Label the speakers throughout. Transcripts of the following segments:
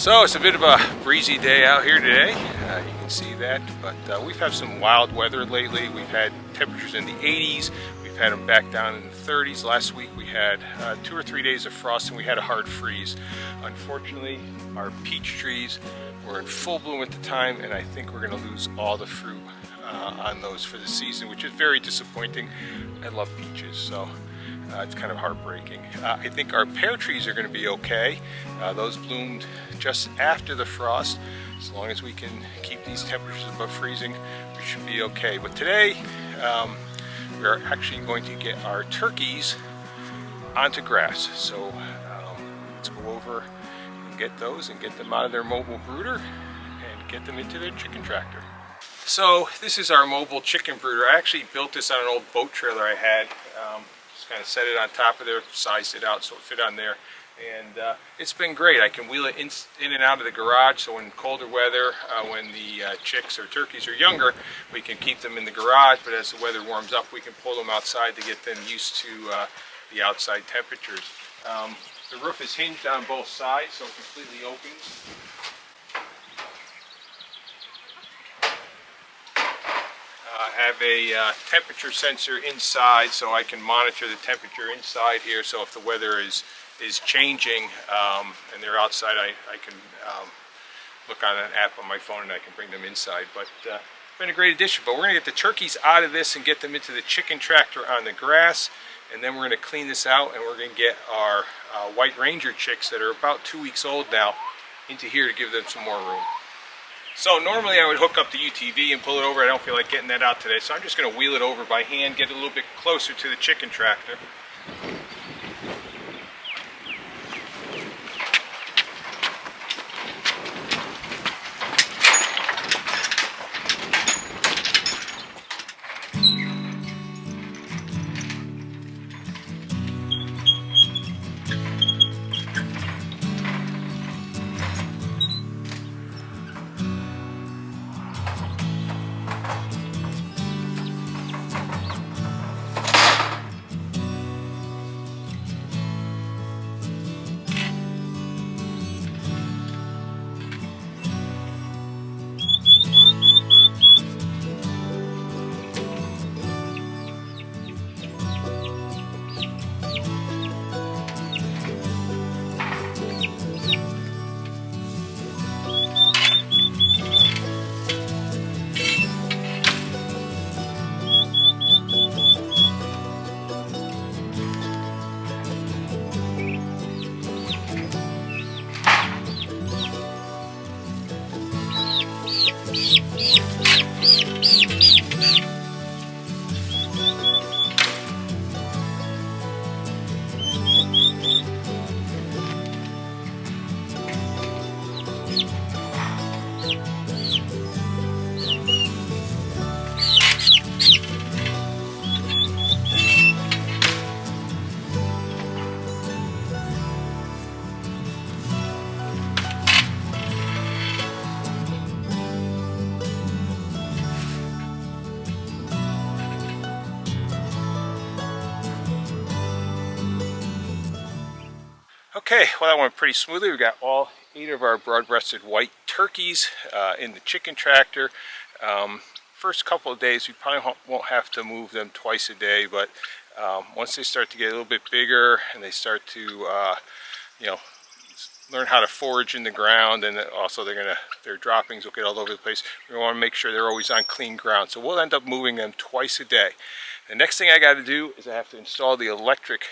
Speaker 1: So it's a bit of a breezy day out here today. You can see that, but we've had some wild weather lately. We've had temperatures in the 80s. We've had them back down in the 30s. Last week we had 2 or 3 days of frost and we had a hard freeze. Unfortunately, our peach trees were in full bloom at the time, and I think we're going to lose all the fruit on those for the season, which is very disappointing. I love peaches, so it's kind of heartbreaking. I think our pear trees are going to be okay. Those bloomed just after the frost. As long as we can keep these temperatures above freezing, we should be okay. But today, we're actually going to get our turkeys onto grass. So let's go over and get those and get them out of their mobile brooder and get them into their chicken tractor. So this is our mobile chicken brooder. I actually built this on an old boat trailer I had. Just kind of set it on top of there, sized it out so it fit on there, and it's been great. I can wheel it in and out of the garage, so in colder weather, when the chicks or turkeys are younger, we can keep them in the garage, but as the weather warms up, we can pull them outside to get them used to the outside temperatures. The roof is hinged on both sides, so it completely opens. I have a temperature sensor inside, so I can monitor the temperature inside here. So if the weather is changing and they're outside, I can look on an app on my phone and I can bring them inside. But it's been a great addition. But we're going to get the turkeys out of this and get them into the chicken tractor on the grass, and then we're going to clean this out, and we're going to get our White Ranger chicks that are about 2 weeks old now into here to give them some more room. So normally I would hook up the UTV and pull it over. I don't feel like getting that out today, so I'm just going to wheel it over by hand, get it a little bit closer to the chicken tractor. Okay, well, that went pretty smoothly. We got all 8 of our broad-breasted white turkeys in the chicken tractor. First couple of days we probably won't have to move them twice a day, but once they start to get a little bit bigger and they start to learn how to forage in the ground, and also their droppings will get all over the place, we want to make sure they're always on clean ground. So we'll end up moving them twice a day. The next thing I got to do is I have to install the electric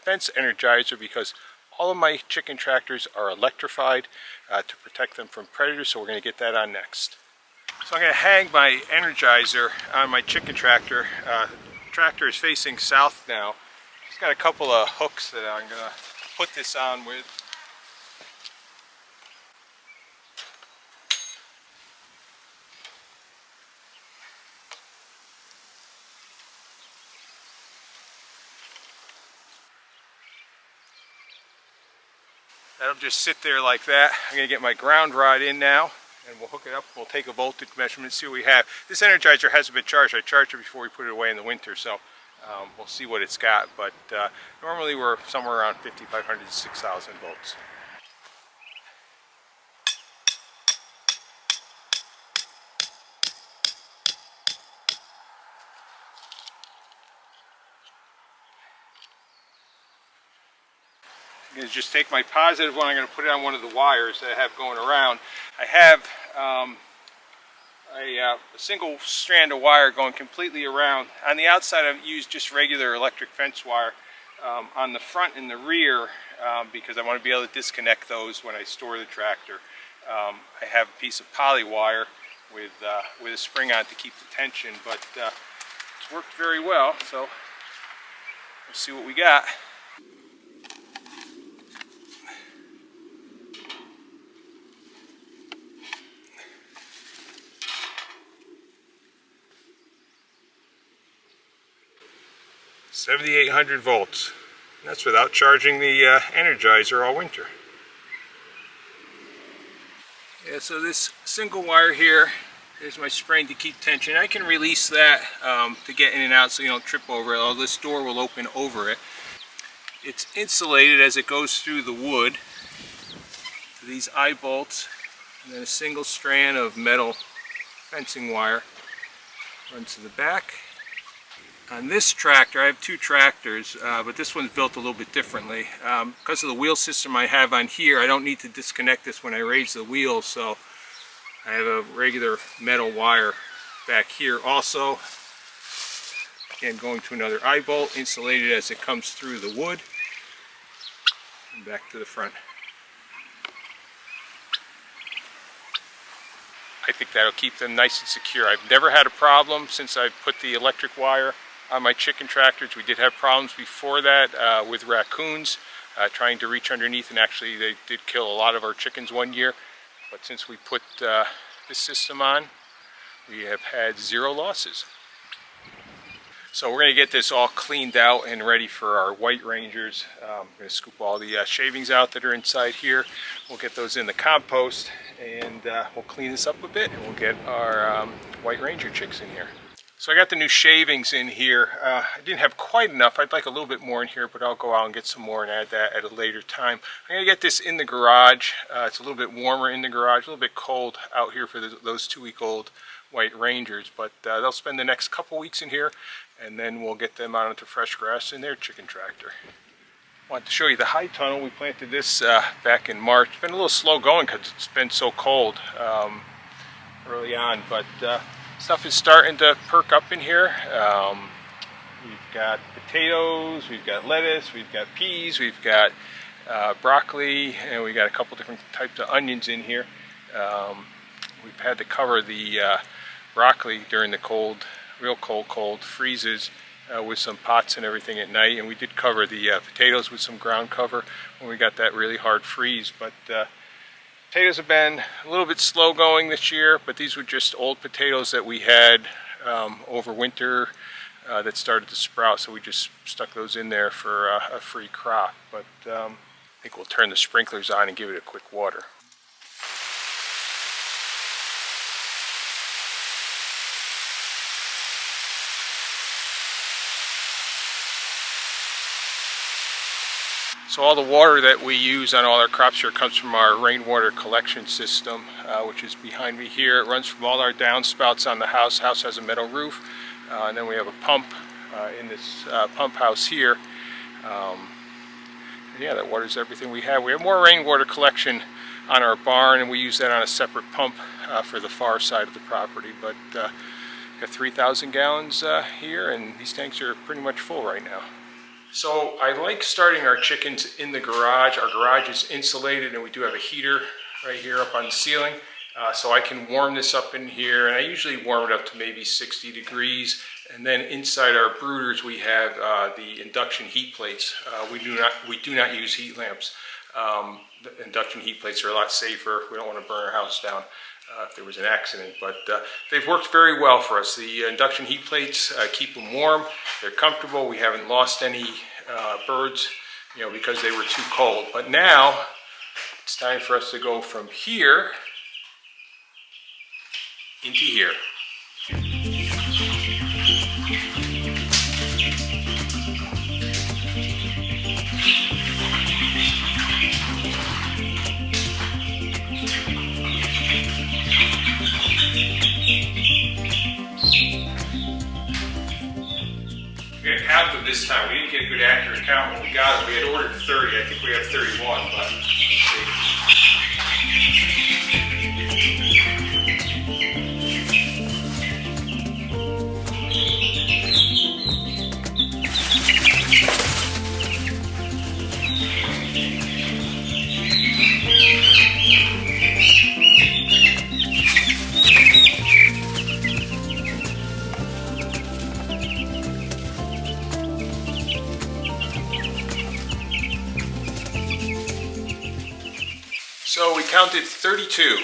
Speaker 1: fence energizer, because all of my chicken tractors are electrified to protect them from predators, so we're going to get that on next. So I'm going to hang my energizer on my chicken tractor. The tractor is facing south now. It's got a couple of hooks that I'm going to put this on with. That'll just sit there like that. I'm going to get my ground rod in now, and we'll hook it up. We'll take a voltage measurement, see what we have. This Energizer hasn't been charged. I charged it before we put it away in the winter, so we'll see what it's got. But normally we're somewhere around 5,500 to 6,000 volts. I'm going to just take my positive one, I'm going to put it on one of the wires that I have going around. I have a single strand of wire going completely around. On the outside I've used just regular electric fence wire. On the front and the rear, because I want to be able to disconnect those when I store the tractor, I have a piece of poly wire with a spring on it to keep the tension, but it's worked very well, so let's see what we got. $7,800 volts. That's without charging the Energizer all winter. Yeah, so this single wire here is my spring to keep tension. I can release that to get in and out so you don't trip over it. Although this door will open over it. It's insulated as it goes through the wood. These eye bolts, and then a single strand of metal fencing wire runs to the back. On this tractor, I have two tractors, but this one's built a little bit differently. Because of the wheel system I have on here, I don't need to disconnect this when I raise the wheels, so I have a regular metal wire back here also. Again, going to another eye bolt, insulated as it comes through the wood, and back to the front. I think that'll keep them nice and secure. I've never had a problem since I've put the electric wire on my chicken tractors. We did have problems before that with raccoons trying to reach underneath, and actually they did kill a lot of our chickens one year. But since we put this system on, we have had 0 losses. So we're going to get this all cleaned out and ready for our White Rangers. I'm going to scoop all the shavings out that are inside here. We'll get those in the compost, and we'll clean this up a bit, and we'll get our White Ranger chicks in here. So I got the new shavings in here. I didn't have quite enough. I'd like a little bit more in here, but I'll go out and get some more and add that at a later time. I'm going to get this in the garage. It's a little bit warmer in the garage, a little bit cold out here for those 2-week-old White Rangers, but they'll spend the next couple weeks in here, and then we'll get them out into fresh grass in their chicken tractor. I wanted to show you the high tunnel. We planted this back in March. It's been a little slow going because it's been so cold early on, but stuff is starting to perk up in here. We've got potatoes, we've got lettuce, we've got peas, we've got broccoli, and we've got a couple different types of onions in here. We've had to cover the broccoli during the cold, real cold freezes with some pots and everything at night, and we did cover the potatoes with some ground cover when we got that really hard freeze. But potatoes have been a little bit slow going this year, but these were just old potatoes that we had over winter that started to sprout, so we just stuck those in there for a free crop. But I think we'll turn the sprinklers on and give it a quick water. So all the water that we use on all our crops here comes from our rainwater collection system, which is behind me here. It runs from all our downspouts on the house. The house has a metal roof, and then we have a pump in this pump house here. Yeah, that waters everything we have. We have more rainwater collection on our barn, and we use that on a separate pump for the far side of the property. But got 3,000 gallons here, and these tanks are pretty much full right now. So I like starting our chickens in the garage. Our garage is insulated, and we do have a heater right here up on the ceiling. So I can warm this up in here, and I usually warm it up to maybe 60 degrees. And then inside our brooders we have the induction heat plates. We do not use heat lamps. The induction heat plates are a lot safer. We don't want to burn our house down if there was an accident, but they've worked very well for us. The induction heat plates keep them warm. They're comfortable. We haven't lost any birds, because they were too cold. But now it's time for us to go from here into here. We're gonna count them this time. We didn't get a good accurate count when we got them. We had ordered 30. I think we have 31, but let's see. So we counted 32.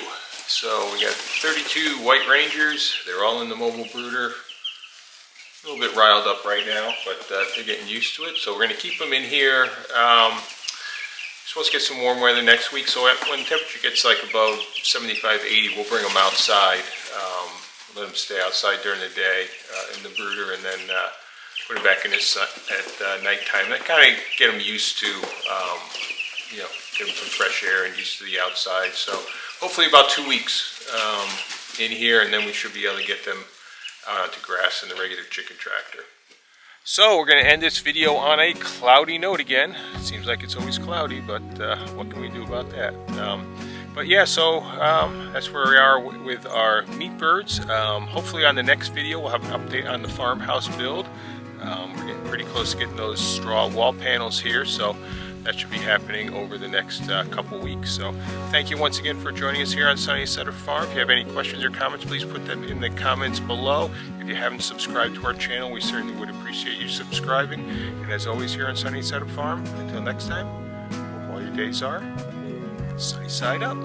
Speaker 1: So we got 32 white rangers. They're all in the mobile brooder. A little bit riled up right now, but they're getting used to it. So we're going to keep them in here. Supposed to get some warm weather next week. So when the temperature gets like above 75, 80, we'll bring them outside. Let them stay outside during the day in the brooder, and then put them back in at nighttime. That kind of get them used to. Give them some fresh air and used to the outside. So hopefully about 2 weeks in here, and then we should be able to get them out onto grass in the regular chicken tractor. So we're going to end this video on a cloudy note again. It seems like it's always cloudy, but what can we do about that? But yeah, so that's where we are with our meat birds. Hopefully on the next video we'll have an update on the farmhouse build. We're getting pretty close to getting those straw wall panels here, so that should be happening over the next couple weeks. So thank you once again for joining us here on Sunnyside Farm. If you have any questions or comments, please put them in the comments below. If you haven't subscribed to our channel, we certainly would appreciate you subscribing. And as always here on Sunnyside Farm, until next time, hope all your days are sunny side up.